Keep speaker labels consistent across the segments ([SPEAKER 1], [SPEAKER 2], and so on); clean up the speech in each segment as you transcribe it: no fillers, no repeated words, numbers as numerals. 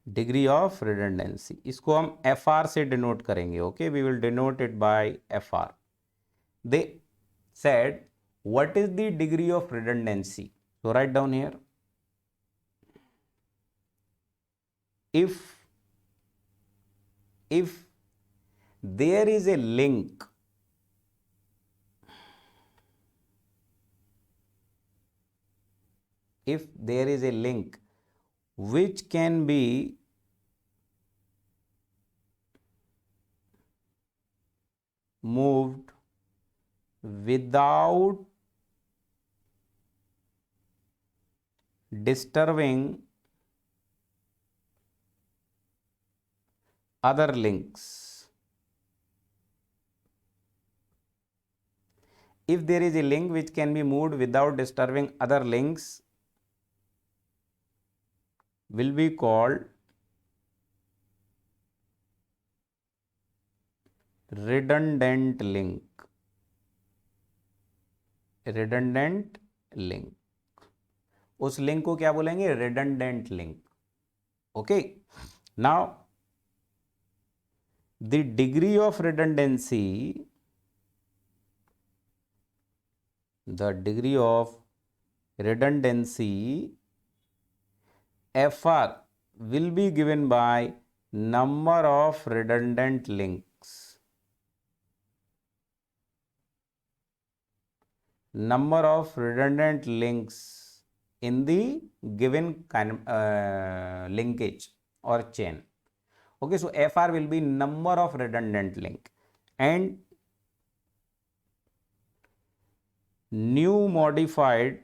[SPEAKER 1] Degree of redundancy, इसको हम F R से डिनोट करेंगे. Okay, we will denote it by F R. They said what is the degree of redundancy? So write down here, if there is a link which can be moved without disturbing other links, if there is a link which can be moved without disturbing other links, will be called redundant link. redundant link, उस link को क्या बोलेंगे? redundant link. okay, now the degree of redundancy, FR will be given by number of redundant links. Number of redundant links in the given linkage or chain. Okay, so FR will be number of redundant link, and new modified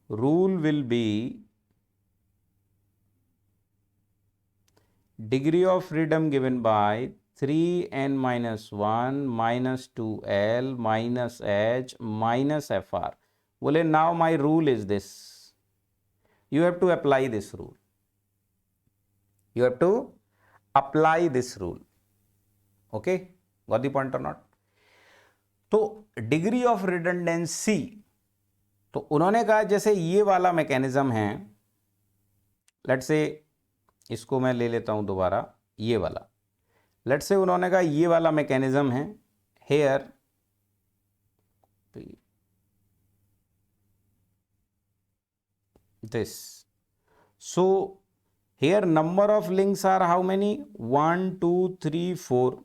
[SPEAKER 1] rule will be degree of freedom given by 3n minus 1 minus 2l minus h minus fr. बोले now my rule is this, you have to apply this rule. You have to apply this rule. Okay, got the point or not? तो degree of redundancy, तो उन्होंने कहा जैसे ये वाला mechanism है, let's से इसको मैं ले लेता हूं दोबारा, ये वाला, लेट्स से उन्होंने कहा ये वाला मैकेनिज्म है, hair this, so here number of links are how many? 1 2 3 4.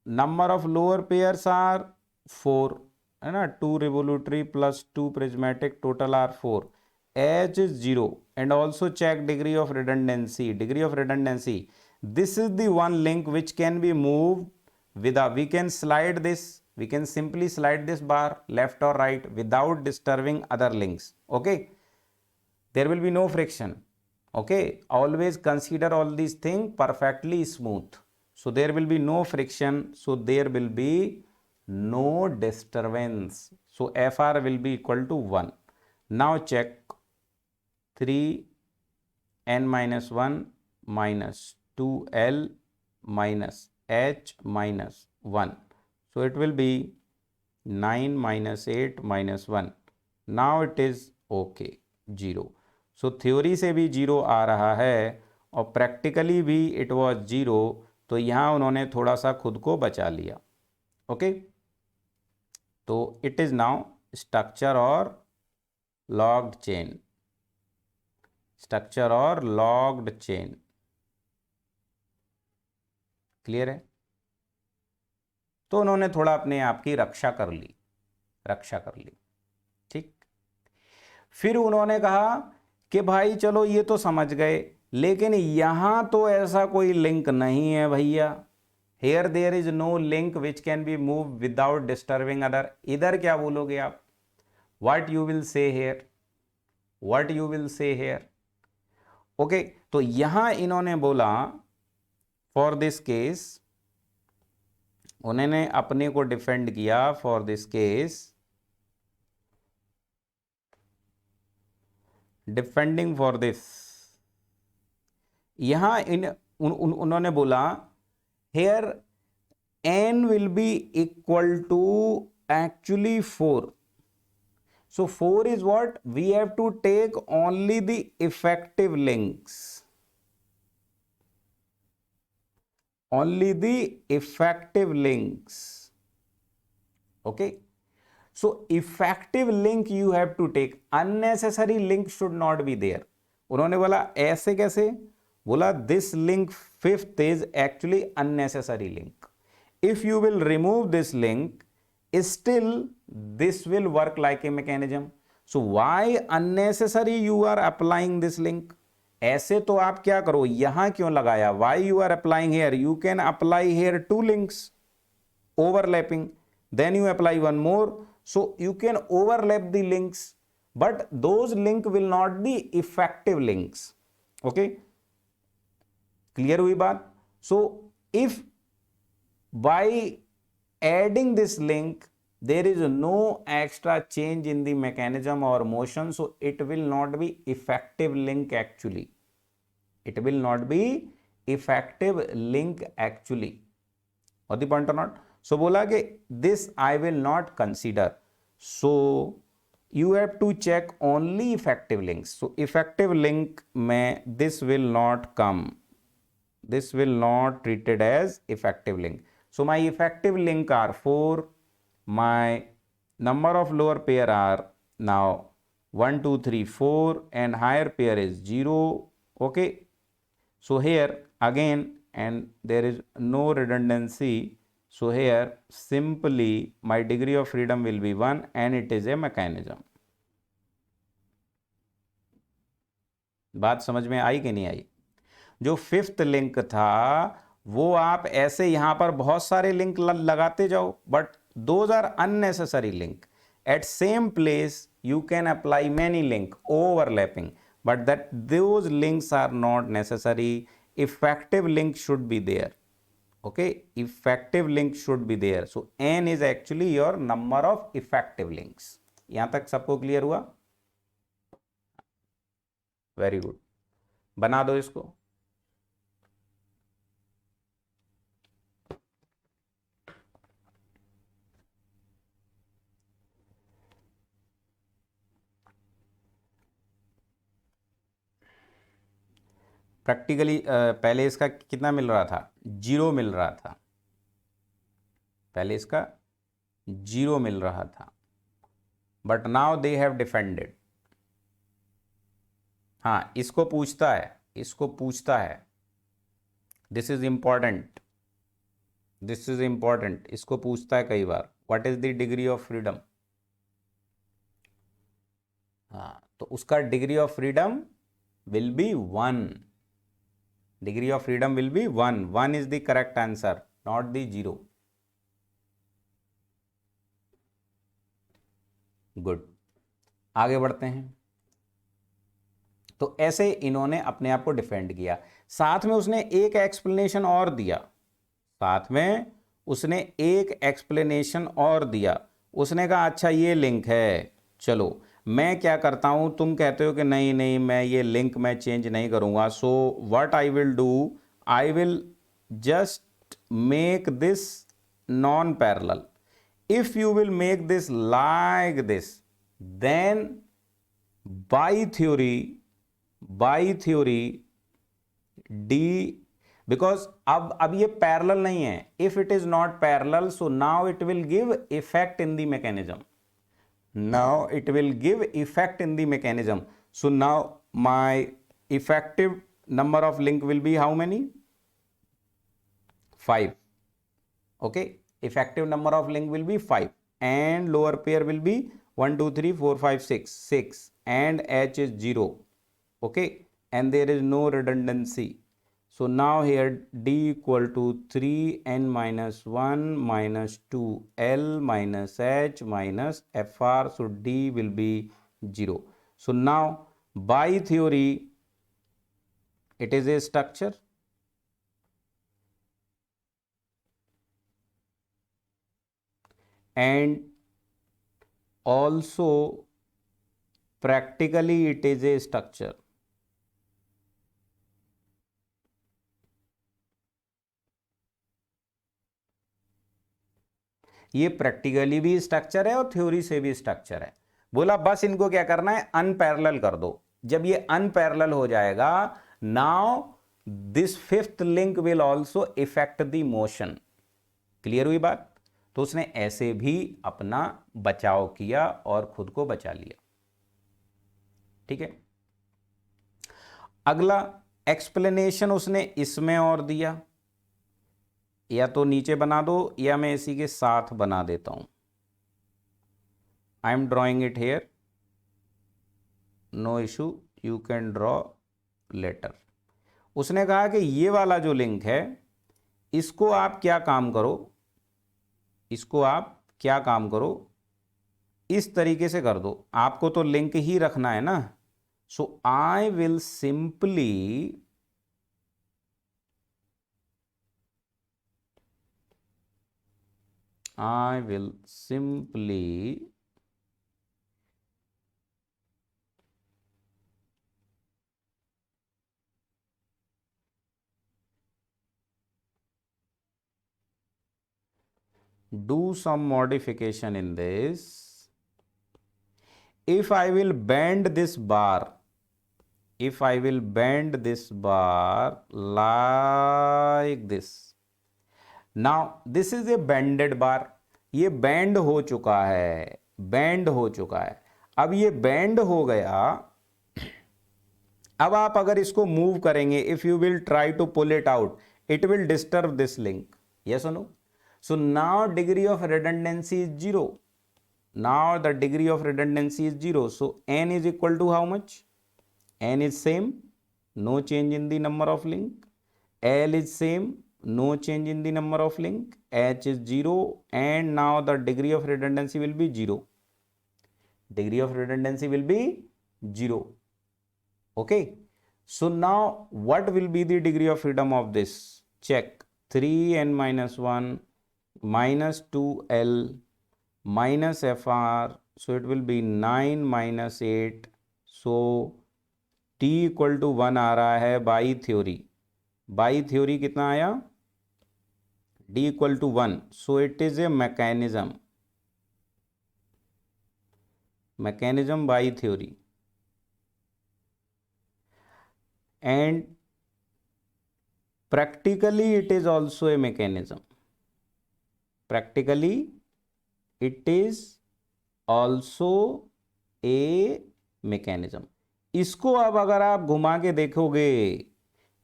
[SPEAKER 1] number of lower pairs are 4, है ना, 2 revolutory plus 2 prismatic, total are 4. H is 0. and also check degree of redundancy. This is the one link which can be moved without, we can slide this, we can simply slide this bar left or right without disturbing other links. Okay, there will be no friction. Okay, always consider all these things perfectly smooth, so there will be no friction, so there will be no disturbance, so FR will be equal to 1. now check 3n minus 1 minus 2l minus h minus 1, so it will be 9 minus 8 minus 1. now it is okay, 0. So theory से भी 0 आ रहा है और practically भी it was 0, तो यहाँ उन्होंने थोड़ा सा खुद को बचा लिया. ओके, तो इट इज नाउ स्ट्रक्चर और लॉग्ड चेन. क्लियर है? तो उन्होंने थोड़ा अपने आप की रक्षा कर ली. ठीक, फिर उन्होंने कहा कि भाई चलो ये तो समझ गए, लेकिन यहां तो ऐसा कोई लिंक नहीं है भैया. Here there is no link which can be move without disturbing other. इधर क्या बोलोगे आप? What you will say here. Okay, तो यहां इन्होंने बोला फॉर दिस केस, उन्होंने अपने को डिफेंड किया for this case, defending for this. यहां उन्होंने बोला here n will be equal to actually 4. So 4 is what? We have to take only the effective links. Only the effective links. Okay. So effective link you have to take. Unnecessary link should not be there. उन्होंने बोला ऐसे कैसे? बोला this link fifth is actually unnecessary link. If you will remove this link, still this will work like a mechanism. So why unnecessary you are applying this link? ऐसे तो आप क्या करो, यहां क्यों लगाया? Why you are applying here? You can apply here two links overlapping, then you apply one more, so you can overlap the links, but those link will not be effective links. Okay, clear हुई बात? So if by adding this link there is no extra change in the mechanism or motion, so it will not be effective link actually. It will not be effective link actually. Got the point or not? So बोला कि this I will not consider. So you have to check only effective links. So effective link में this will not come. This will not treated as effective link. So my effective link are 4. My number of lower pair are now 1, 2, 3, 4 and higher pair is 0. Okay. So here again, and there is no redundancy. So here simply my degree of freedom will be 1 and it is a mechanism. बात समझ में आई कि नहीं आई? जो fifth link था वो आप ऐसे यहां पर बहुत सारे लिंक लगाते जाओ, but those are unnecessary link. At same place you can apply many link overlapping, but that those links are not necessary. Effective link should be there. Okay, effective link should be there. So n is actually your number of effective links. यहां तक सबको clear हुआ? Very good, बना दो इसको. Practically पहले इसका कितना मिल रहा था? 0 मिल रहा था. पहले इसका 0 मिल रहा था, but now they have defended. हाँ, इसको पूछता है, इसको पूछता है. This is important, this is important. इसको पूछता है कई बार, what is the degree of freedom. हाँ, तो उसका degree of freedom will be 1. Degree of freedom will be 1. 1 is the correct answer, not the 0. Good, आगे बढ़ते हैं. तो ऐसे इन्होंने अपने आप को डिफेंड किया. साथ में उसने एक एक्सप्लेनेशन और दिया. साथ में उसने एक एक्सप्लेनेशन और दिया. उसने कहा अच्छा ये लिंक है, चलो मैं क्या करता हूं, तुम कहते हो कि नहीं नहीं मैं ये लिंक मैं चेंज नहीं करूंगा. So what I will do, I will just make this non parallel. If you will make this like this, then by theory D, because अब ये पैरेलल नहीं है. If it is not parallel, so now it will give effect in the mechanism. Now it will give effect in the mechanism. So now my effective number of link will be how many? 5. Okay, effective number of link will be 5 and lower pair will be 1, 2, 3, 4, 5, 6 and H is 0. Okay, and there is no redundancy. So now here D equal to 3n minus 1 minus 2L minus H minus FR. So D will be 0. So now by theory it is a structure. And also practically it is a structure. ये practically भी structure है और theory से भी structure है. बोला बस इनको क्या करना है, अनपैरेलल कर दो। जब ये अनपैरेलल हो जाएगा, now this fifth link will also effect the motion. Clear हुई बात? तो उसने ऐसे भी अपना बचाव किया और खुद को बचा लिया। ठीक है, अगला एक्सप्लेनेशन उसने इसमें और दिया, या तो नीचे बना दो या मैं इसी के साथ बना देता हूं। I am drawing it here, no issue, you can draw later. उसने कहा कि ये वाला जो लिंक है, इसको आप क्या काम करो, इसको आप क्या काम करो, इस तरीके से कर दो। आपको तो लिंक ही रखना है ना। So I will simply I will simply do some modification in this. If I will bend this bar, if I will bend this bar like this, now this is a bended bar. ये bend हो चुका है, bend हो चुका है। अब ये bend हो गया, अब आप अगर इसको मूव करेंगे, if you will try to pull it out, it will disturb this link, yes और no? So now degree of redundancy is zero. Now the degree of redundancy is zero, so n is equal to how much? n is same, no change in the number of link. L is same, no change in the number of link. H is 0, and now the degree of redundancy will be 0. Degree of redundancy will be 0. Okay, so now what will be the degree of freedom of this? Check. 3n minus 1 minus 2l minus fr, so it will be 9 minus 8. So t equal to 1 आ रहा है by theory. By theory कितना आया? d equal to 1. So it is a mechanism, mechanism by theory, and practically it is also a mechanism. Practically it is also a mechanism. इसको अब अगर आप घुमा के देखोगे,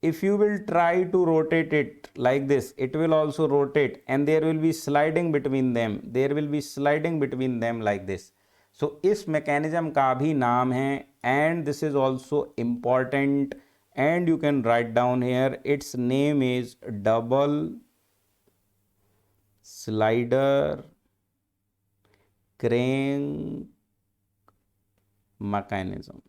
[SPEAKER 1] if you will try to rotate it like this, it will also rotate, and there will be sliding between them, there will be sliding between them like this. So इस mechanism का भी नाम है, and this is also important, and you can write down here, its name is double slider crank mechanism.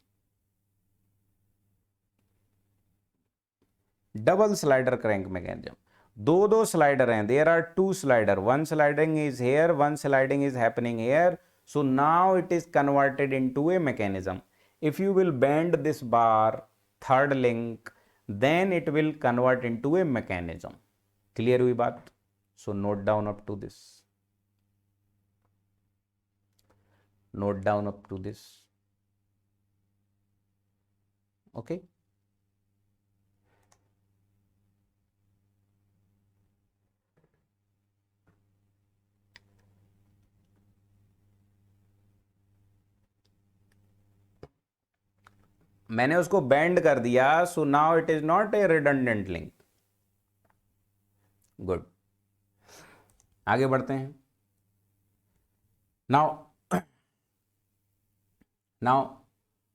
[SPEAKER 1] Double slider crank mechanism. दो slider हैं, there are two slider, one sliding is here, one sliding is happening here, so now it is converted into a mechanism. If you will bend this bar, third link, then it will convert into a mechanism. Clear हुई बात? So note down up to this, note down up to this. Okay, मैंने उसको bend कर दिया, so now it is not a redundant link. Good, आगे बढ़ते हैं। Now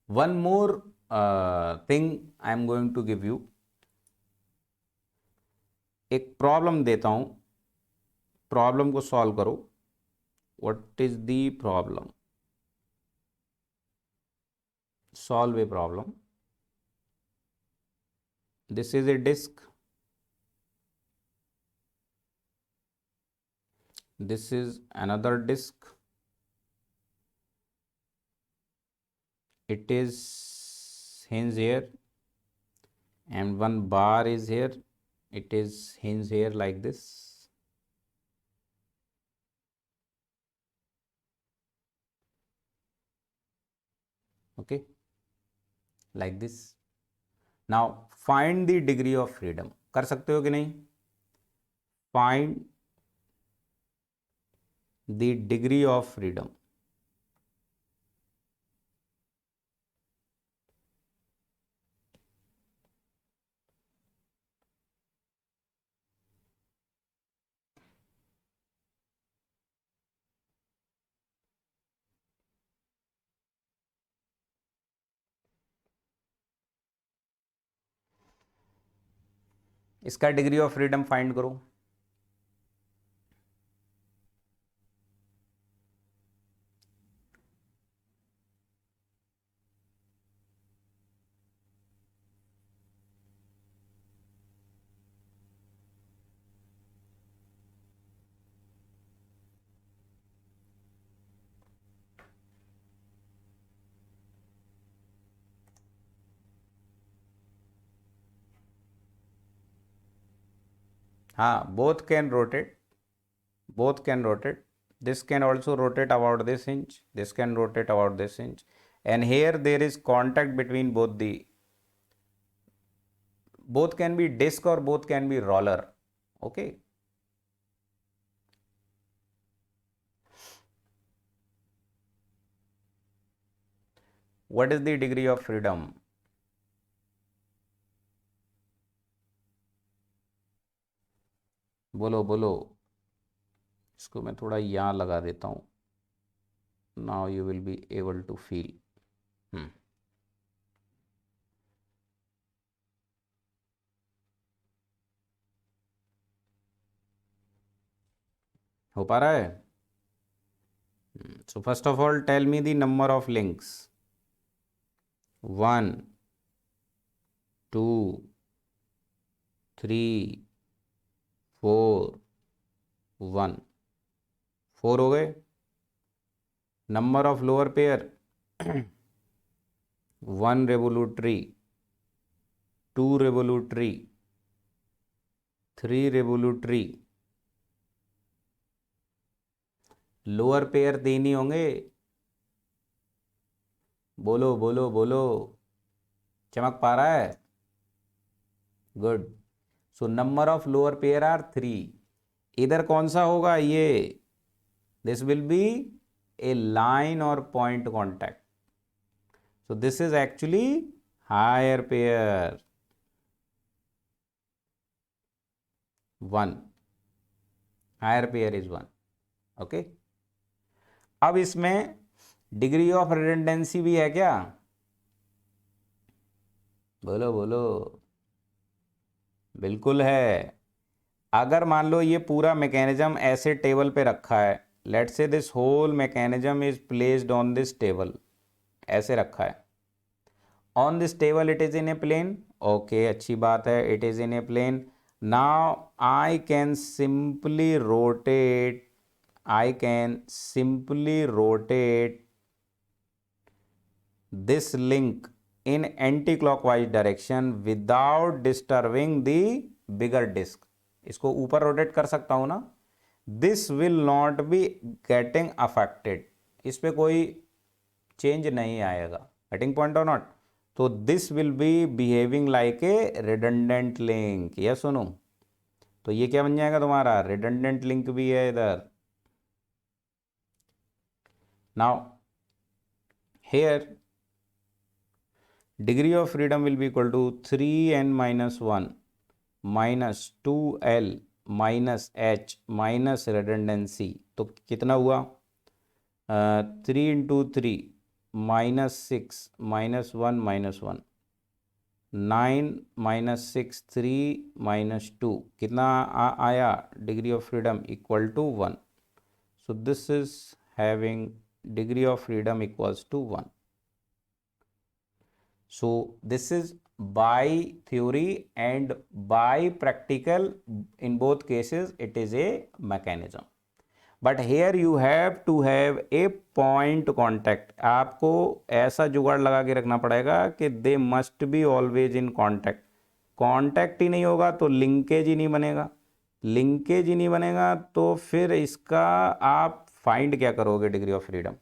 [SPEAKER 1] one more thing I am going to give you. एक problem देता हूं, प्रॉब्लम को सॉल्व करो। What is the problem? Solve a problem. This is a disk, this is another disk, it is hinge here, and one bar is here, it is hinge here like this. Okay, like this. Now find the degree of freedom. कर सकते हो कि नहीं? Find the degree of freedom. इसका degree of freedom find करो. हाँ, both can rotate. Both can rotate. This can also rotate about this inch. This can rotate about this inch. And here there is contact between both the. Both can be disc or both can be roller. Okay. What is the degree of freedom? बोलो बोलो. इसको मैं थोड़ा यहाँ लगा देता हूँ. Now you will be able to feel. हो पा रहा है? So first of all, tell me the number of links. 1, 2, 3, 4, 1. 4 हो गए. Number of lower pair 1 revolutary, 2 revolutary, 3 revolutary. Lower pair देनी होंगे. बोलो बोलो बोलो. चमक पा रहा है? Good. So number of lower pair are 3. इधर कौन सा होगा? ये. This will be a line or point contact. So this is actually higher pair 1. Higher pair is 1. Okay. अब इसमें डिग्री ऑफ रिडंडेंसी भी है क्या? बोलो बोलो. बिल्कुल है. अगर मान लो ये पूरा मैकेनिज्म ऐसे टेबल पे रखा है. Let's say this whole mechanism is placed on this table. ऐसे रखा है. On this table it is in a plane. Okay, अच्छी बात है. It is in a plane. Now I can simply rotate. I can simply rotate this link in anti-clockwise direction without disturbing the bigger disk. इसको ऊपर rotate कर सकता हूं ना. This will not be getting affected. इस पे कोई change नहीं आएगा. Getting point or not? तो this will be behaving like a redundant link. Yes or no? तो ये क्या बन जाएगा तुम्हारा? redundant link भी है इधर. Now here degree of freedom will be equal to 3n minus 1 minus 2l minus h minus redundancy. तो कितना हुआ? 3 into 3 minus 6 minus 1 minus 1. 9 minus 6 3 minus 2. कितना आया? degree of freedom equal to 1. So this is having degree of freedom equals to 1. So this is by theory and by practical. In both cases it is a mechanism, but here you have to have a point contact. आपको ऐसा जुगाड़ लगा के रखना पड़ेगा कि they must be always in contact. Contact ही नहीं होगा तो लिंकेज ही नहीं बनेगा. लिंकेज ही नहीं बनेगा तो फिर इसका आप फाइंड क्या करोगे? Degree of freedom.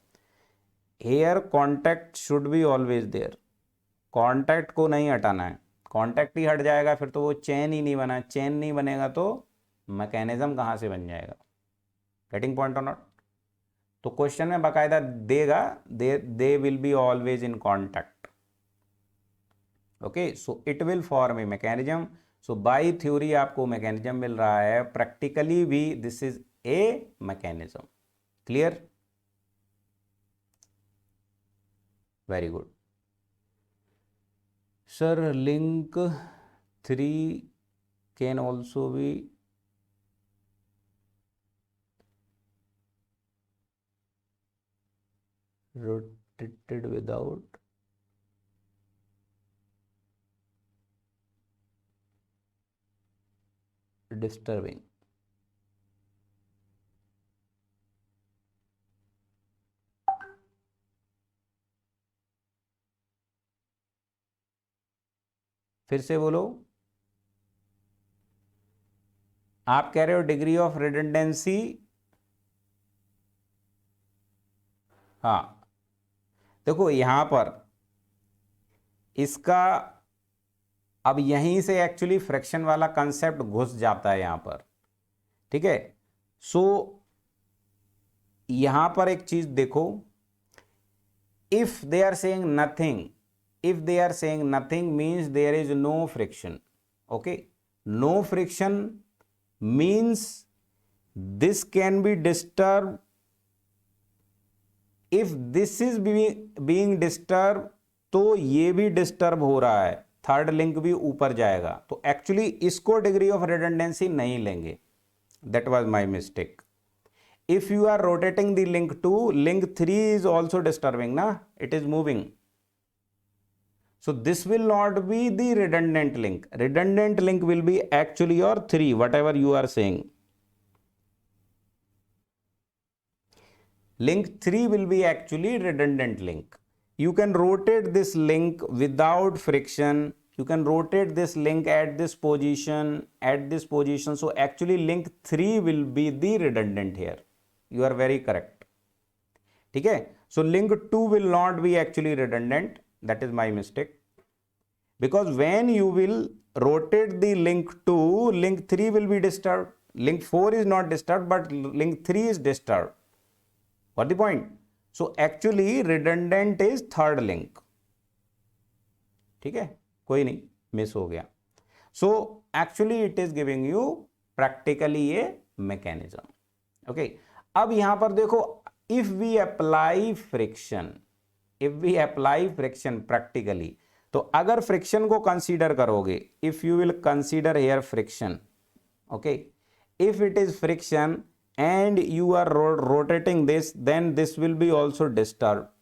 [SPEAKER 1] Here contact should be always there, contact को नहीं हटाना है, कॉन्टैक्ट ही हट जाएगा फिर तो वो चेन ही नहीं बना, चेन नहीं बनेगा तो मैकेनिज्म कहाँ से बन जाएगा। गेटिंग पॉइंट और नॉट। तो क्वेश्चन में बाकायदा देगा they will be always in contact. Okay, so it will form a mechanism. So by theory आपको मैकेनिज्म मिल रहा है, प्रैक्टिकली भी this is a mechanism. Clear, very good sir. Link 3 can also be rotated without disturbing। फिर से बोलो, आप कह रहे हो डिग्री ऑफ रिडंडेंसी। हाँ देखो यहां पर इसका अब यहीं से एक्चुअली फ्रैक्शन वाला कंसेप्ट घुस जाता है यहां पर, ठीक है। सो यहां पर एक चीज देखो, if they are saying nothing, if they are saying nothing means there is no friction। okay, no friction means this can be disturbed। if this is being disturbed तो ये भी डिस्टर्ब हो रहा है, थर्ड लिंक भी ऊपर जाएगा, तो एक्चुअली इसको डिग्री ऑफ रिडंडेंसी नहीं लेंगे। That was my mistake. If you are rotating the link 2, link 3 is also disturbing ना, it is moving. So this will not be the redundant link. Redundant link will be actually your 3, whatever you are saying. Link 3 will be actually redundant link. You can rotate this link without friction. You can rotate this link at this position, at this position. So actually link 3 will be the redundant here. You are very correct. Okay? So link 2 will not be actually redundant. That is my mistake. Because when you will rotate the link 2, link 3 will be disturbed. Link 4 is not disturbed, but link 3 is disturbed. What the point? So actually redundant is third link. ठीक है, कोई नहीं, miss हो गया। So actually it is giving you practically a mechanism. Okay, अब यहां पर देखो, if we apply friction practically, तो अगर फ्रिक्शन को कंसीडर करोगे, if you will consider here friction, okay, if it is friction and you are rotating this, then this will be also disturb,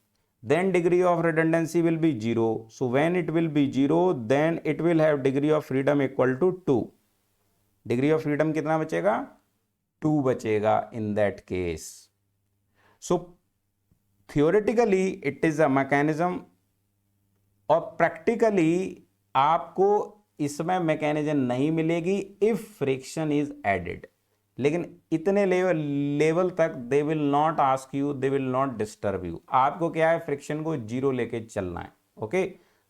[SPEAKER 1] then degree of redundancy will be 0. So when it will be 0, then it will have degree of freedom equal to 2. degree of freedom कितना बचेगा? 2 बचेगा in that case. So theoretically it is a mechanism, और practically आपको इसमें mechanism नहीं मिलेगी if friction is added. लेकिन इतने लेवल तक they will not ask you, they will not disturb you. आपको क्या है, फ्रिक्शन को 0 लेके चलना है। Okay,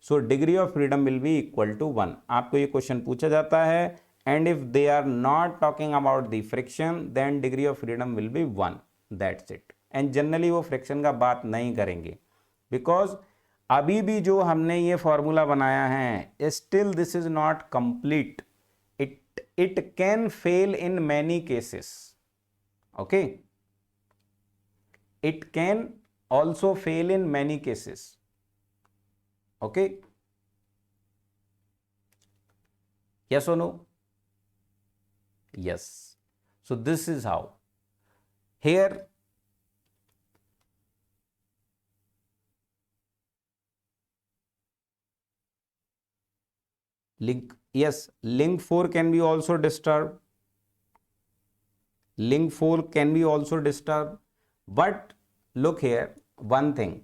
[SPEAKER 1] so degree of freedom will be equal to 1। आपको ये क्वेश्चन पूछा जाता है, and if they are not talking about the friction, then degree of freedom will be 1। That's it. And generally वो फ्रिक्शन का बात नहीं करेंगे, बिकॉज अभी भी जो हमने ये फॉर्मूला बनाया है, still this is not complete. It can fail in many cases. Okay, it can also fail in many cases. Okay, yes or no? Yes. So this is how here link, yes, link 4 can be also disturbed. Link 4 can be also disturbed. But look here, one thing,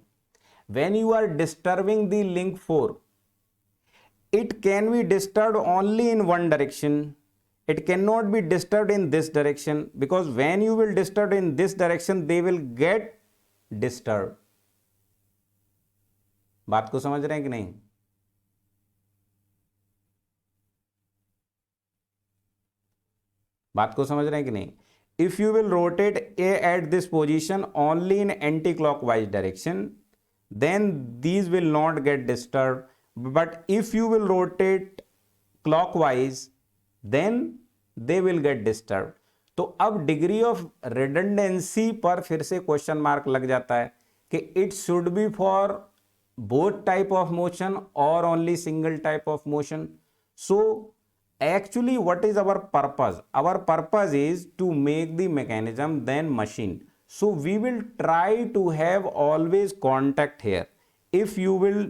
[SPEAKER 1] when you are disturbing the link 4, it can be disturbed only in one direction. It cannot be disturbed in this direction, because when you will disturb in this direction, they will get disturbed. बात को समझ रहे हैं कि नहीं? बात को समझ रहे हैं कि नहीं? If you will rotate A at this position only in anti clockwise direction, then these will not get disturbed, but if you will rotate clockwise then they will get disturbed. तो अब डिग्री ऑफ रिडंडेंसी पर फिर से question mark लग जाता है कि it should be for both type of motion और only single type of motion. So actually what is our purpose? Our purpose is to make the mechanism then machine. So we will try to have always contact here. If you will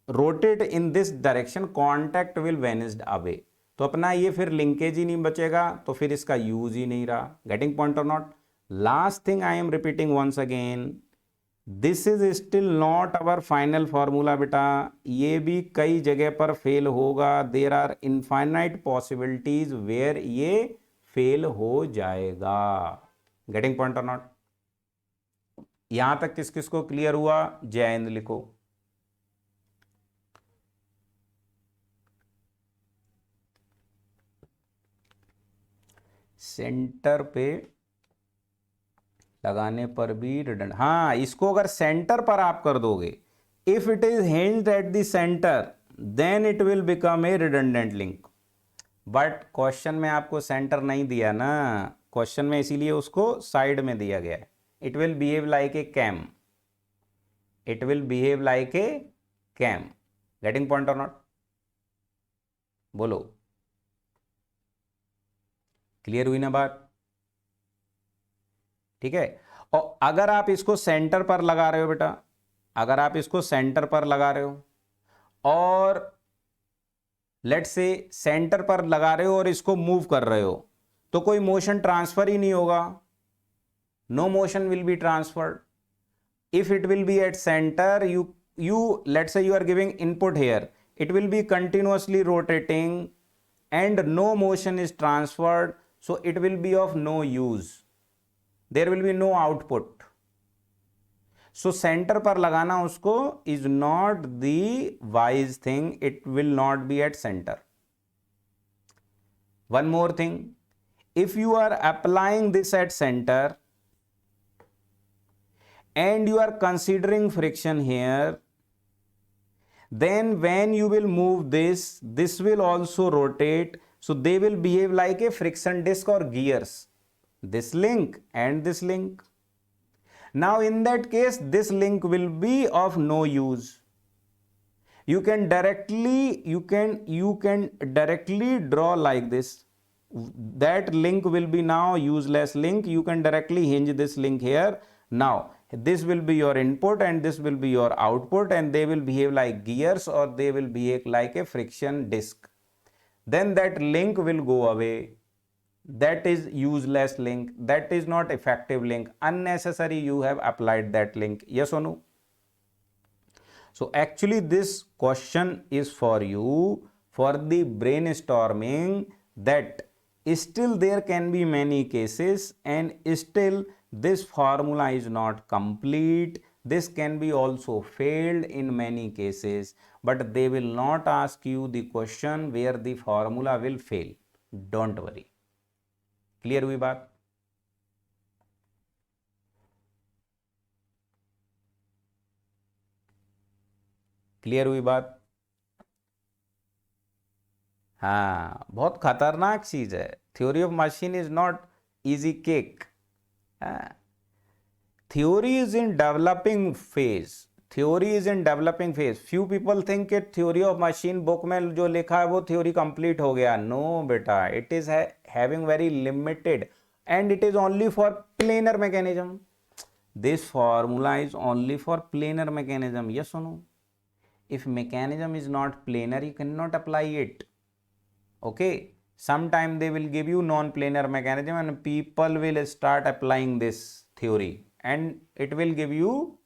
[SPEAKER 1] rotate in this direction, contact will vanish away. तो अपना ये फिर linkage ही नहीं बचेगा, तो फिर इसका use ही नहीं रहा. गेटिंग पॉइंट और not? Last thing I am repeating once again, this is still not our final formula बेटा. ये भी कई जगह पर फेल होगा. There are infinite possibilities where ये फेल हो जाएगा. गेटिंग पॉइंट और नॉट? यहां तक किस किस को क्लियर हुआ? जय हिंद लिखो. सेंटर पे लगाने पर भी रिडंड, हाँ इसको अगर सेंटर पर आप कर दोगे, if it is hinged at the centre then it will become a redundant link. But question में आपको सेंटर नहीं दिया ना, क्वेश्चन में इसीलिए उसको साइड में दिया गया है. It will behave like a cam. It will behave like a cam. Getting point और नॉट? बोलो. क्लियर हुई ना बात? ठीक है. और अगर आप इसको सेंटर पर लगा रहे हो बेटा, अगर आप इसको सेंटर पर लगा रहे हो और लेट से सेंटर पर लगा रहे हो और इसको मूव कर रहे हो, तो कोई मोशन ट्रांसफर ही नहीं होगा. No motion will be transferred. If it will be at centre, you let's say you are giving input here, it will be continuously rotating and no motion is transferred, so it will be of no use. There will be no output. So center पर लगाना उसको is not the wise thing. It will not be at center. One more thing, if you are applying this at center and you are considering friction here, then when you will move this will also rotate, so they will behave like a friction disc or gears, this link and this link. Now in that case this link will be of no use. You can directly draw like this. That link will be now useless link. You can directly hinge this link here. Now this will be your input and this will be your output, and they will behave like gears or they will behave like a friction disc. Then that link will go away. That is useless link. That is not effective link. Unnecessary you have applied that link. Yes or no? So actually this question is for you for the brainstorming, that still there can be many cases and still this formula is not complete. This can be also failed in many cases, but they will not ask you the question where the formula will fail. Don't worry. Clear हुई बात? Clear हुई बात? हाँ, बहुत खतरनाक चीज है. Theory of machine is not easy cake. Theory is in developing phase. Theory is in developing phase. Few people think कि theory of machine book में जो लिखा है वो theory complete हो गया. No बेटा, it is having very limited and it is only for planar mechanism. This formula is only for planar mechanism. Yes or no? If mechanism is not planar, you cannot apply it. Okay. Sometime they will give you non-planar mechanism and people will start applying this theory, and it will give you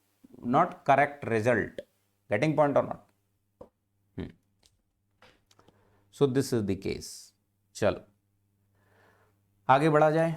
[SPEAKER 1] not correct result. Getting point or not? So this is the case. चलो आगे बढ़ा जाए.